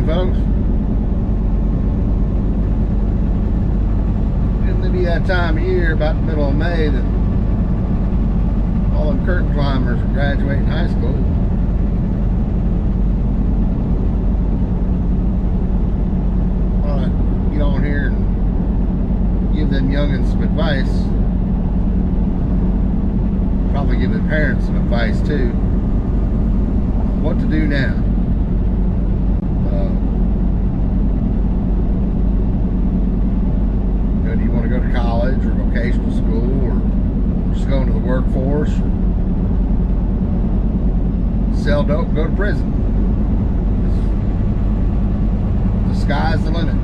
morning, folks. It'll be that time of year, about the middle of May, that all them curtain climbers are graduating high school. Thought I'd get on here and give them youngins some advice. Probably give their parents some advice too. What to do now. Do you want to go to college or vocational school, or just go into the workforce, or sell dope, go to prison? The sky's the limit.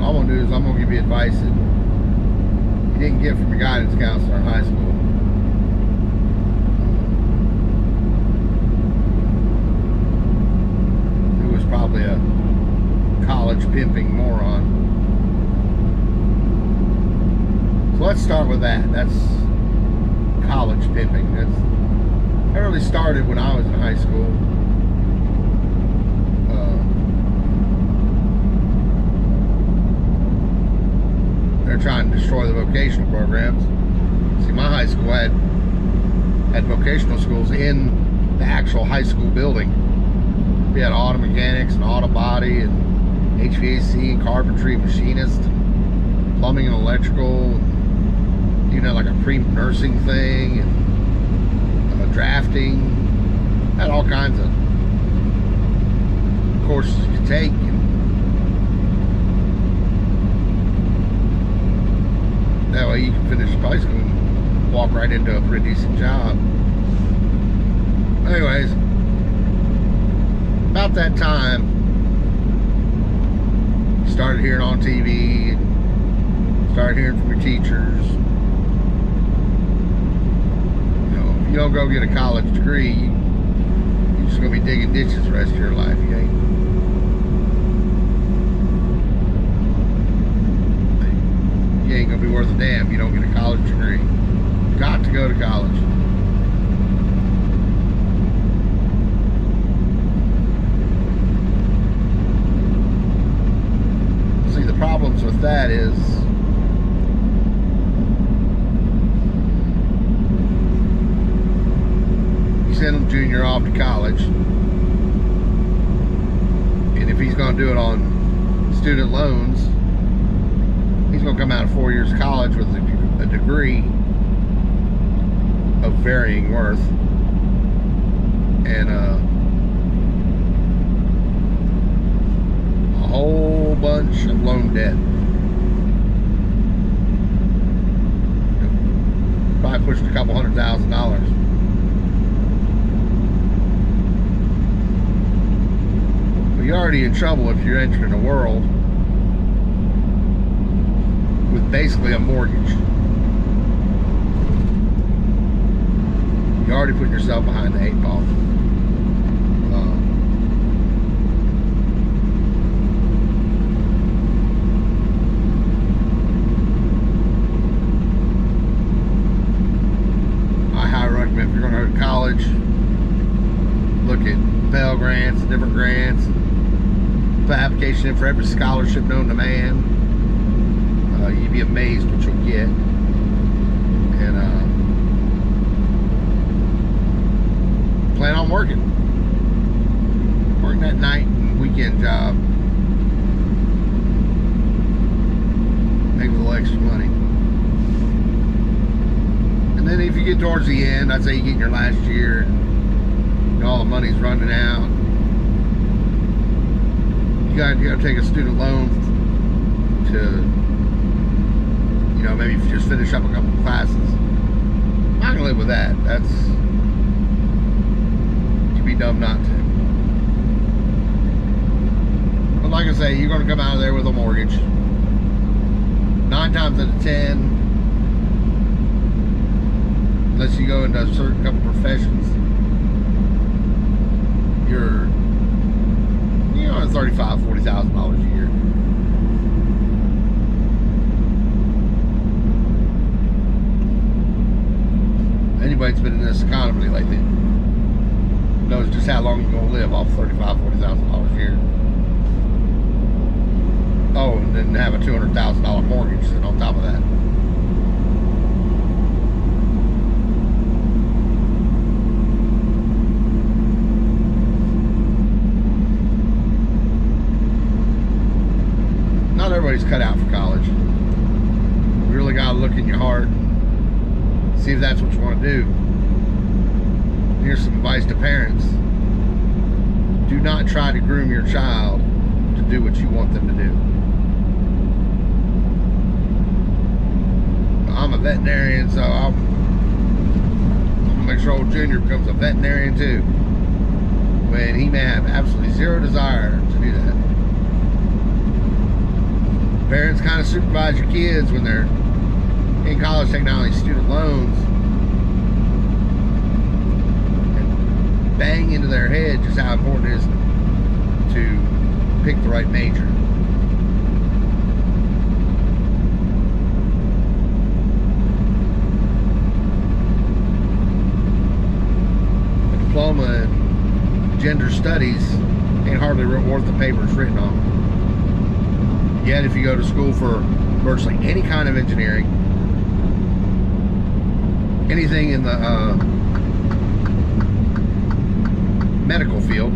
All I'm going to do is I'm going to give you advice that you didn't get from your guidance counselor in high school. Who was probably a college pimping moron. So let's start with that. That's college pimping. That really started when I was in high school. They're trying to destroy the vocational programs. See, my high school had vocational schools in the actual high school building. We had auto mechanics and auto body and HVAC and carpentry, machinist, and plumbing and electrical. You know, like a pre-nursing thing and drafting. Had all kinds of courses you could take. That way you can finish high school and walk right into a pretty decent job. Anyways, about that time, you started hearing on TV, and started hearing from your teachers. You know, if you don't go get a college degree, you're just going to be digging ditches the rest of your life. You ain't gonna be worth a damn if you don't get a college degree. You've got to go to college. See, the problems with that is you send him junior off to college, and if he's gonna do it on student loans, he's going to come out of 4 years of college with a degree of varying worth and a whole bunch of loan debt. Probably pushed a couple $100,000. But you're already in trouble if you're entering a world with basically a mortgage. You're already putting yourself behind the 8 ball. I highly recommend, if you're going to go to college, look at Pell Grants, different grants, put application in for every scholarship known to man. You'd be amazed what you'll get. And plan on working that night and weekend job. Make a little extra money. And then if you get towards the end, I'd say you get in your last year and you know, all the money's running out. You gotta take a student loan to, you know, maybe if you just finish up a couple of classes. I'm not gonna live with that. That's, you'd be dumb not to. But like I say, you're gonna come out of there with a mortgage. 9 times out of 10, unless you go into a certain couple professions, you're, you know, $35,000, $40,000 a year. Anybody that's been in this economy lately. Knows just how long you're going to live off $35,000-$40,000 a year. Oh, and then have a $200,000 mortgage sitting on top of that. Not everybody's cut out for college. You really got to look in your heart and see if that's what you want to do. Here's some advice to parents. Do not try to groom your child to do what you want them to do. I'm a veterinarian, so I'm going to make sure old Junior becomes a veterinarian too, when he may have absolutely zero desire to do that. Parents kind of supervise your kids when they're in college, taking out these student loans, and bang into their head just how important it is to pick the right major. A diploma in gender studies ain't hardly worth the paper it's written on. Yet if you go to school for virtually any kind of engineering, anything in the medical field,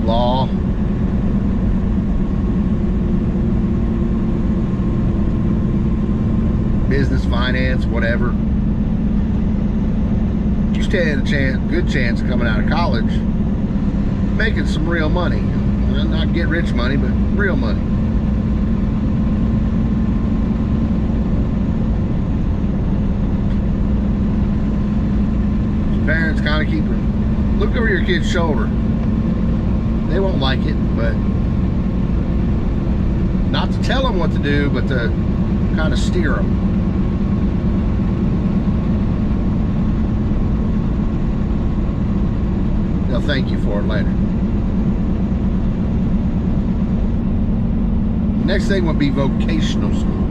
law, business, finance, whatever, you stand a good chance of coming out of college making some real money. Not get rich money, but real money. Parents kind of look over your kid's shoulder. They won't like it, but not to tell them what to do, but to kind of steer them. They'll thank you for it later. Next thing would be vocational school.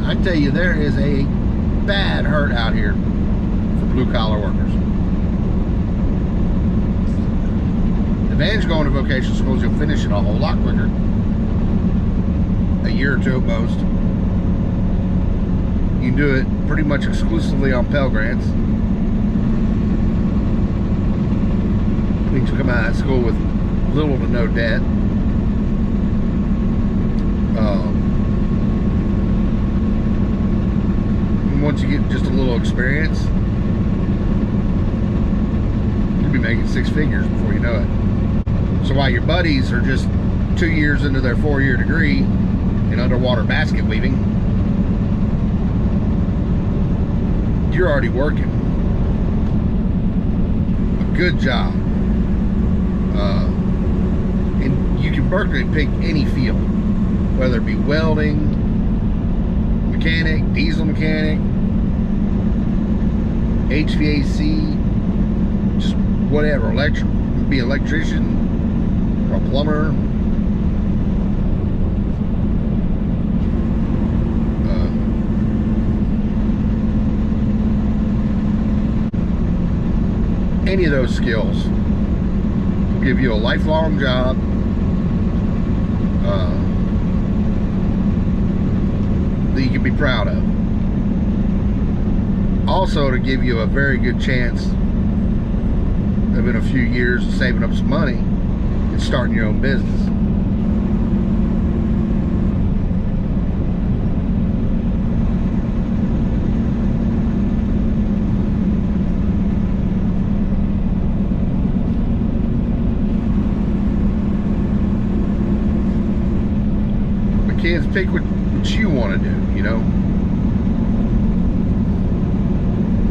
I tell you, there is a bad hurt out here for blue-collar workers. The advantage of going to vocational school is you'll finish it a whole lot quicker. A year or two at most. You can do it pretty much exclusively on Pell Grants. Means you come out of school with little to no debt. Once you get just a little experience, you'll be making six figures before you know it. So while your buddies are just 2 years into their 4-year degree in underwater basket weaving, you're already working a good job. And you can virtually pick any field, whether it be welding, mechanic, diesel mechanic, HVAC, just whatever, be an electrician or a plumber. Any of those skills will give you a lifelong job, that you can be proud of. Also, to give you a very good chance of, in a few years, saving up some money and starting your own business. Kids, pick what you want to do, you know.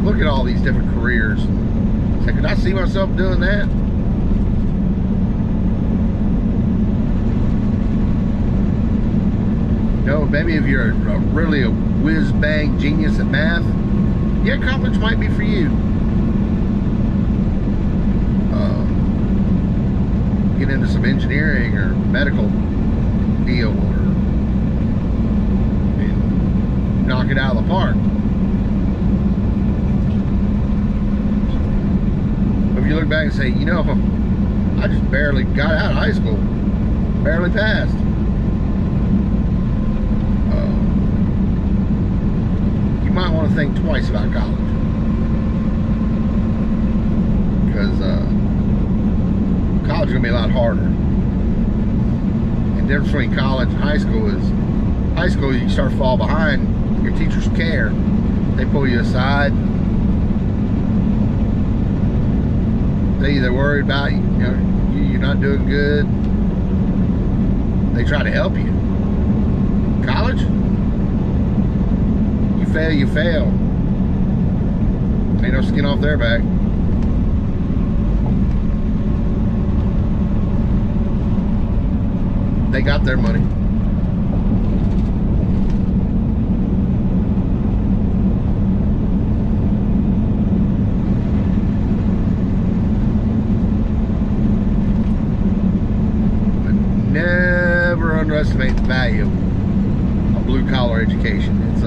Look at all these different careers. Say, could I see myself doing that? You know, maybe if you're really a whiz-bang genius at math, yeah, college might be for you. Get into some engineering or medical deal, or knock it out of the park. If you look back and say, you know, I just barely got out of high school, barely passed. You might want to think twice about college, because college is going to be a lot harder. And the difference between college and high school is, high school you start to fall behind. Your teachers care. They pull you aside. They either worried about you, you're not doing good. They try to help you. College, you fail, you fail. Ain't no skin off their back. They got their money. Never underestimate the value of blue-collar education. It's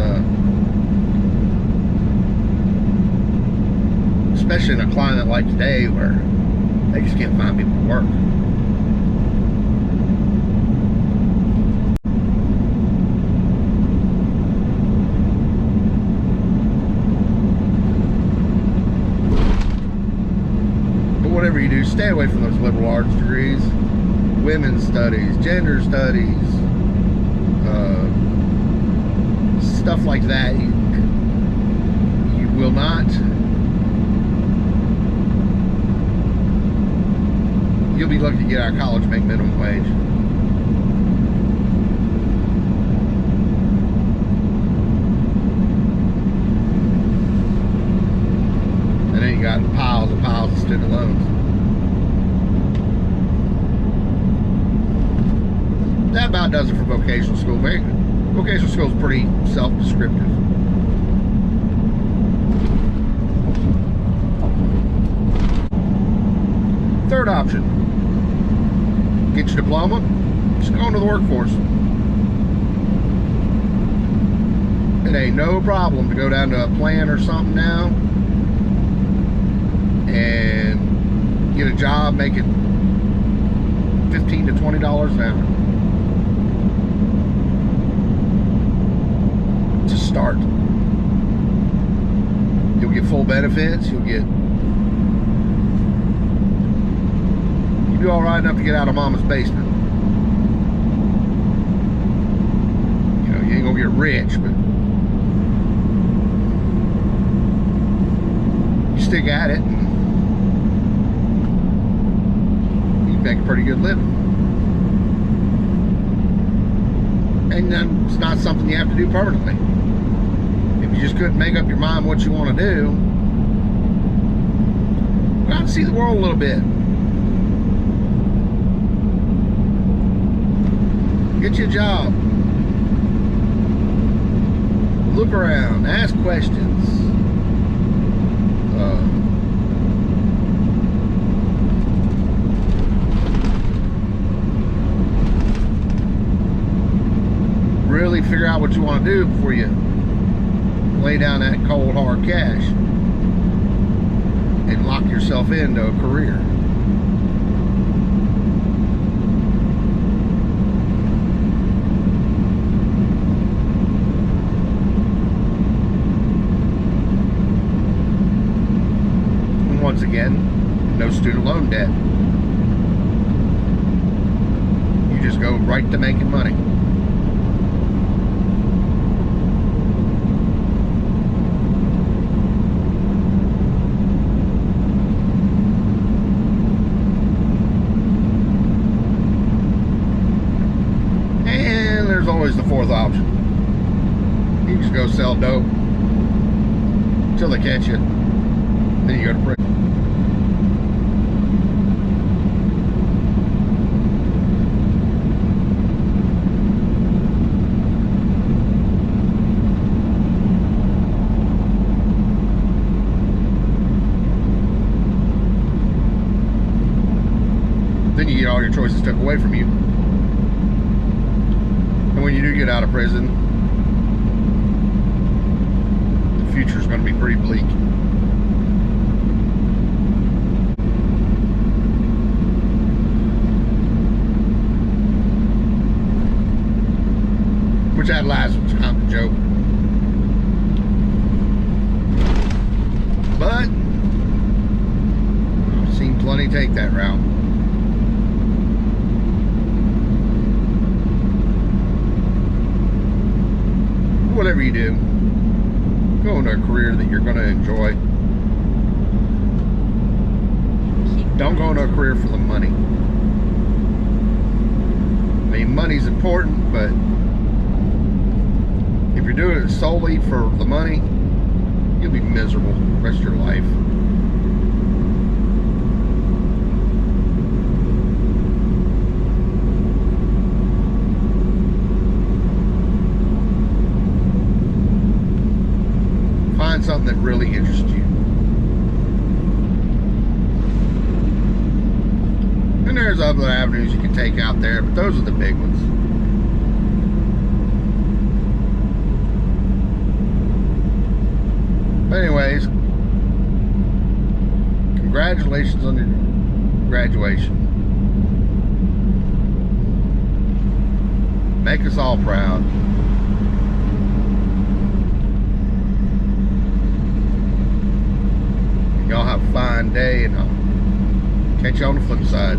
especially in a climate like today where they just can't find people to work. But whatever you do, stay away from those liberal arts degrees. Women's studies, gender studies, stuff like that. You will not. You'll be lucky to get out of college and make minimum wage. And then you got piles and piles of student loans. That about does it for vocational school. Vocational school is pretty self-descriptive. Third option, get your diploma, just go into the workforce. It ain't no problem to go down to a plant or something now and get a job making $15 to $20 an hour. Start. You'll get full benefits. You'll do all right enough to get out of mama's basement. You know, you ain't gonna get rich, but you stick at it and you make a pretty good living. And then it's not something you have to do permanently. You just couldn't make up your mind what you want to do, go out and see the world a little bit. Get you a job. Look around. Ask questions. Really figure out what you want to do before you lay down that cold hard cash and lock yourself into a career. And once again, no student loan debt. You just go right to making money. Always the fourth option. You just go sell dope until they catch you. Then you go to prison. Then you get all your choices took away from you. When you do get out of prison, future is going to be pretty bleak. Which that last one's kind of a joke. But I've seen plenty take that route. Whatever you do, go into a career that you're going to enjoy. Don't go into a career for the money. I mean, money's important, but if you're doing it solely for the money, you'll be miserable the rest of your life. Find something that really interests you. And there's other avenues you can take out there, but those are the big ones. But anyways, congratulations on your graduation. Make us all proud. Y'all have a fine day, and I'll catch you on the flip side.